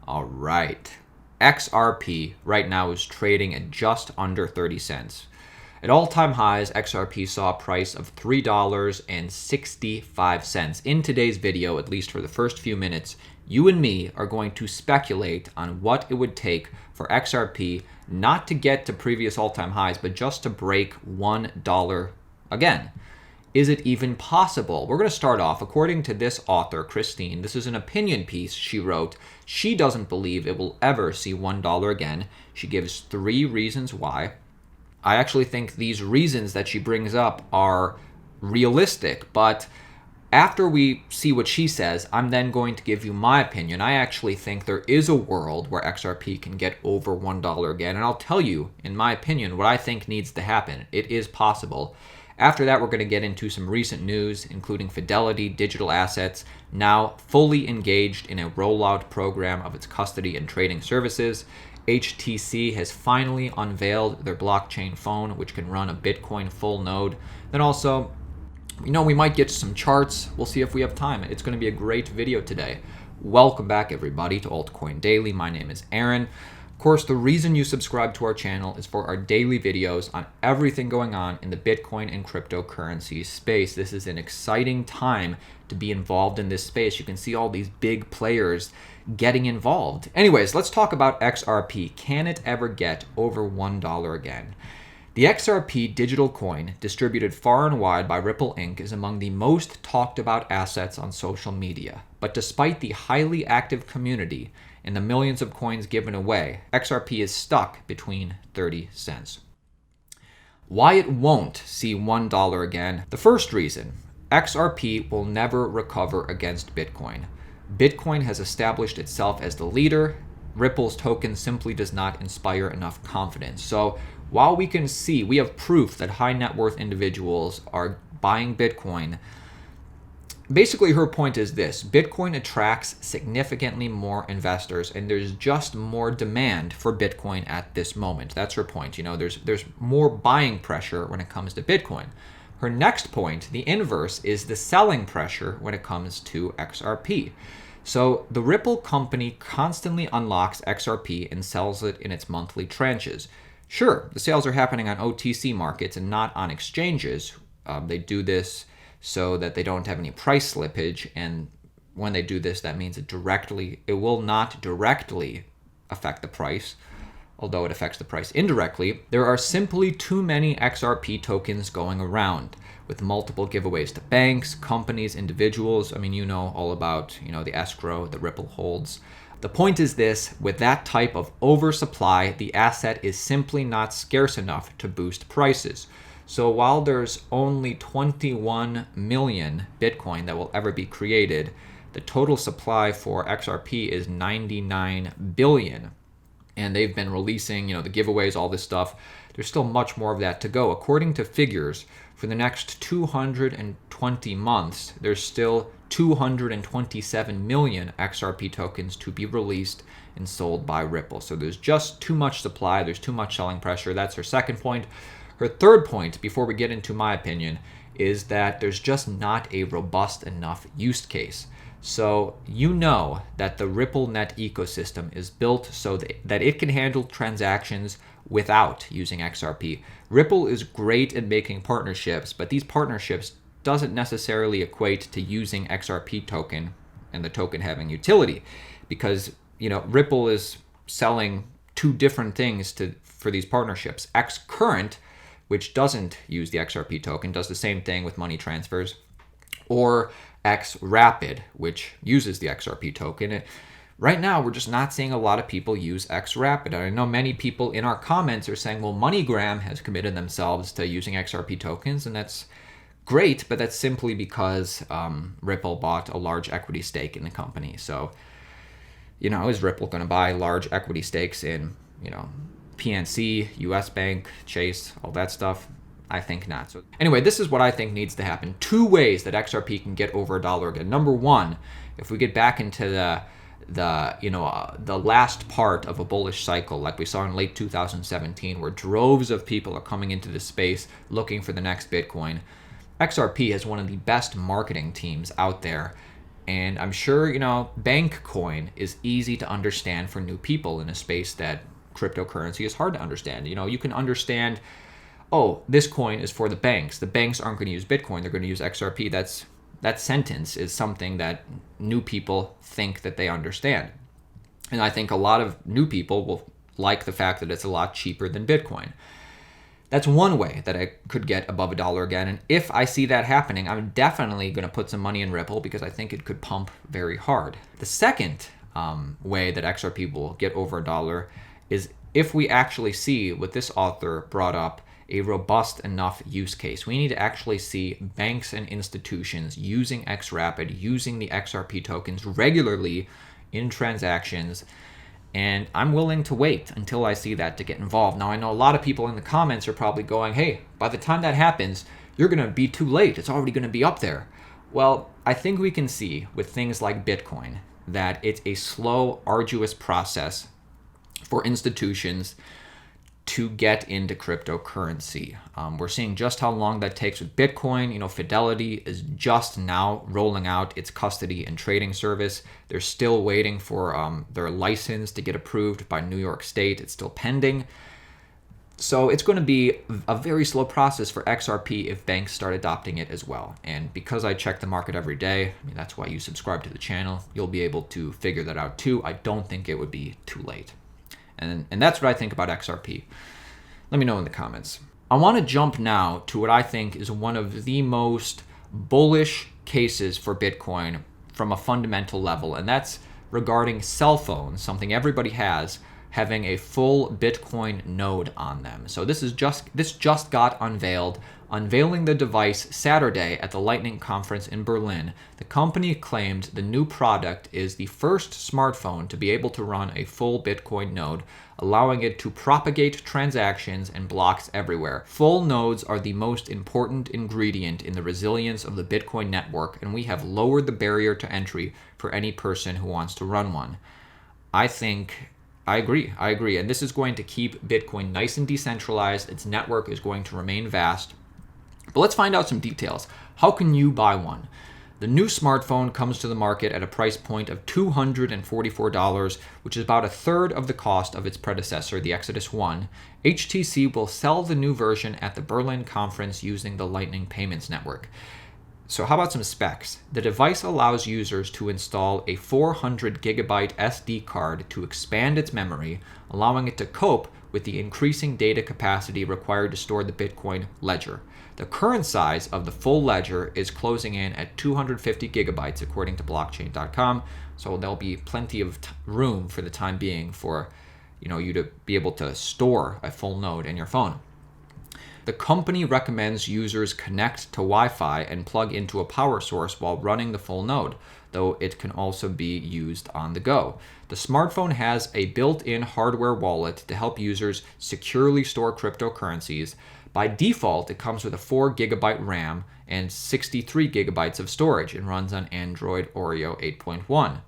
All right. XRP right now is trading at just under 30 cents. At all-time highs, XRP saw a price of $3.65. In today's video, at least for the first few minutes, you and me are going to speculate on what it would take for XRP not to get to previous all-time highs, but just to break $1 again. Is it even possible? We're going to start off, according to this author, Christine, this is an opinion piece she wrote. She doesn't believe it will ever see $1 again. She gives 3 reasons why. I actually think these reasons that she brings up are realistic, but after we see what she says, I'm then going to give you my opinion. I actually think there is a world where XRP can get over $1 again, and I'll tell you, in my opinion, what I think needs to happen. It is possible. After that, we're going to get into some recent news, including Fidelity Digital Assets, now fully engaged in a rollout program of its custody and trading services. HTC has finally unveiled their blockchain phone, which can run a Bitcoin full node. Then also, we might get some charts. We'll see if we have time. It's going to be a great video today. Welcome back, everybody, to Altcoin Daily. My name is Aaron. Of course, the reason you subscribe to our channel is for our daily videos on everything going on in the Bitcoin and cryptocurrency space. This is an exciting time to be involved in this space. You can see all these big players getting involved. Anyways, let's talk about XRP. Can it ever get over $1 again? The XRP digital coin, distributed far and wide by Ripple Inc., is among the most talked about assets on social media. But despite the highly active community and the millions of coins given away, XRP is stuck between 30 cents. Why it won't see $1 again? The first reason, XRP will never recover against Bitcoin. Bitcoin has established itself as the leader. Ripple's token simply does not inspire enough confidence. So while we can see, we have proof that high net worth individuals are buying Bitcoin. Basically, her point is this: Bitcoin attracts significantly more investors, and there's just more demand for Bitcoin at this moment. That's her point. There's more buying pressure when it comes to Bitcoin. Her next point, the inverse, is the selling pressure when it comes to XRP. So the Ripple company constantly unlocks XRP and sells it in its monthly tranches. Sure, the sales are happening on OTC markets and not on exchanges. They do this so that they don't have any price slippage, and when they do this, that means it will not directly affect the price, although it affects the price indirectly. There are simply too many XRP tokens going around, with multiple giveaways to banks, companies, individuals. All about, the escrow that Ripple holds. The point is this: with that type of oversupply, the asset is simply not scarce enough to boost prices. So while there's only 21 million Bitcoin that will ever be created, the total supply for XRP is 99 billion. And they've been releasing, the giveaways, all this stuff. There's still much more of that to go. According to figures, for the next 220 months, there's still 227 million XRP tokens to be released and sold by Ripple. So there's just too much supply. There's too much selling pressure. That's her second point. Her third point, before we get into my opinion, is that there's just not a robust enough use case. So that the RippleNet ecosystem is built so that it can handle transactions without using XRP. Ripple is great at making partnerships, but these partnerships doesn't necessarily equate to using XRP token and the token having utility, because Ripple is selling 2 different things for these partnerships. Xcurrent, which doesn't use the XRP token, does the same thing with money transfers, or XRapid, which uses the XRP token. Right now, we're just not seeing a lot of people use XRapid. I know many people in our comments are saying, well, MoneyGram has committed themselves to using XRP tokens, and that's great, but that's simply because Ripple bought a large equity stake in the company. So, is Ripple going to buy large equity stakes in, PNC, US Bank, Chase, all that stuff? I think not. So anyway, this is what I think needs to happen. 2 ways that XRP can get over $1 again. Number one, if we get back into the last part of a bullish cycle, like we saw in late 2017, where droves of people are coming into this space looking for the next Bitcoin. XRP has one of the best marketing teams out there. And I'm sure, you know, bank coin is easy to understand for new people in a space that cryptocurrency is hard to understand. You know, you can understand, oh, this coin is for the banks. The banks aren't going to use Bitcoin. They're going to use XRP. That sentence is something that new people think that they understand. And I think a lot of new people will like the fact that it's a lot cheaper than Bitcoin. That's one way that I could get above $1 again. And if I see that happening, I'm definitely going to put some money in Ripple because I think it could pump very hard. The second way that XRP will get over $1 is if we actually see what this author brought up, a robust enough use case. We need to actually see banks and institutions using XRapid, using the XRP tokens regularly in transactions. And I'm willing to wait until I see that to get involved. Now, I know a lot of people in the comments are probably going, hey, by the time that happens, you're going to be too late. It's already going to be up there. Well, I think we can see with things like Bitcoin that it's a slow, arduous process for institutions to get into cryptocurrency. We're seeing just how long that takes with Bitcoin. You know, Fidelity is just now rolling out its custody and trading service. They're still waiting for their license to get approved by New York State. It's still pending. So it's going to be a very slow process for XRP if banks start adopting it as well. And because I check the market every day, I mean, that's why you subscribe to the channel, you'll be able to figure that out too. I don't think it would be too late. And that's what I think about XRP. Let me know in the comments. I want to jump now to what I think is one of the most bullish cases for Bitcoin from a fundamental level, and that's regarding cell phones, something everybody has, having a full Bitcoin node on them. So this just got unveiled. Unveiling the device Saturday at the Lightning Conference in Berlin, the company claimed the new product is the first smartphone to be able to run a full Bitcoin node, allowing it to propagate transactions and blocks everywhere. Full nodes are the most important ingredient in the resilience of the Bitcoin network, and we have lowered the barrier to entry for any person who wants to run one. I agree. And this is going to keep Bitcoin nice and decentralized. Its network is going to remain vast. But let's find out some details. How can you buy one? The new smartphone comes to the market at a price point of $244, which is about a third of the cost of its predecessor, the Exodus 1. HTC will sell the new version at the Berlin conference using the Lightning Payments Network. So how about some specs? The device allows users to install a 400 gigabyte SD card to expand its memory, allowing it to cope with the increasing data capacity required to store the Bitcoin ledger. The current size of the full ledger is closing in at 250 gigabytes, according to blockchain.com. So there'll be plenty of room for the time being for, you to be able to store a full node in your phone. The company recommends users connect to Wi-Fi and plug into a power source while running the full node, though it can also be used on the go. The smartphone has a built-in hardware wallet to help users securely store cryptocurrencies. By default, it comes with a 4 gigabyte RAM and 63 gigabytes of storage and runs on Android Oreo 8.1.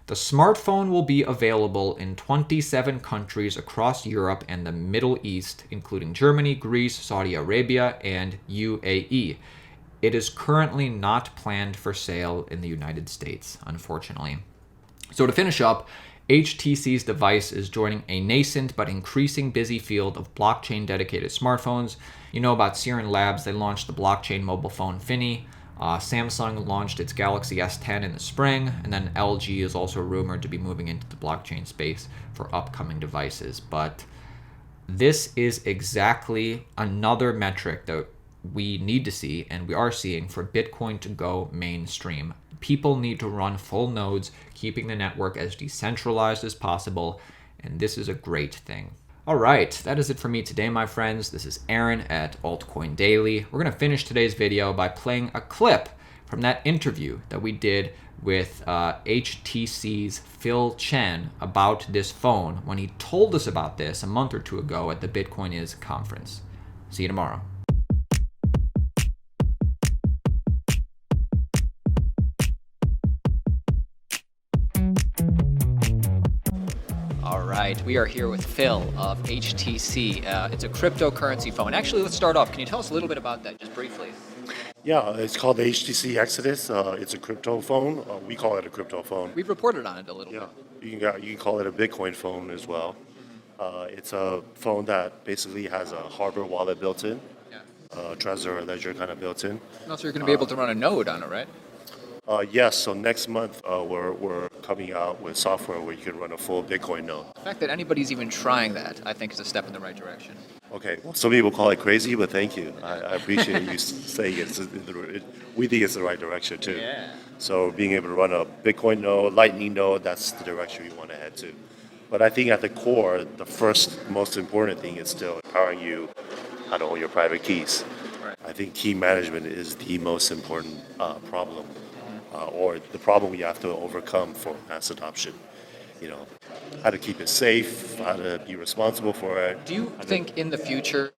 The smartphone will be available in 27 countries across Europe and the Middle East, including Germany, Greece, Saudi Arabia, and UAE. It is currently not planned for sale in the United States, unfortunately. So to finish up, HTC's device is joining a nascent but increasing busy field of blockchain-dedicated smartphones. You know about Siren Labs, they launched the blockchain mobile phone Fini. Samsung launched its Galaxy S10 in the spring, and then LG is also rumored to be moving into the blockchain space for upcoming devices. But this is exactly another metric that we need to see, and we are seeing, for Bitcoin to go mainstream. People need to run full nodes, keeping the network as decentralized as possible, and this is a great thing. All right, that is it for me today, my friends. This is Aaron at Altcoin Daily. We're going to finish today's video by playing a clip from that interview that we did with HTC's Phil Chen about this phone when he told us about this a month or two ago at the Bitcoin Is conference. See you tomorrow. All right, we are here with Phil of HTC. It's a cryptocurrency phone. Actually, let's start off. Can you tell us a little bit about that, just briefly? Yeah, it's called the HTC Exodus. It's a crypto phone. We call it a crypto phone. We've reported on it a little Yeah, bit. you can call it a Bitcoin phone as well. It's a phone that basically has a hardware wallet built in, Yeah. Trezor Ledger kind of built in. And also, you're going to be able to run a node on it, right? Yes, so next month we're coming out with software where you can run a full Bitcoin node. The fact that anybody's even trying that, I think, is a step in the right direction. Okay, well, some people call it crazy, but thank you. I appreciate you saying we think it's the right direction too. Yeah. So being able to run a Bitcoin node, Lightning node, that's the direction we want to head to. But I think at the core, the first most important thing is still empowering you how to own your private keys. Right. I think key management is the most important problem, or the problem you have to overcome for mass adoption. You know, how to keep it safe, how to be responsible for it. Do you how to- think in the future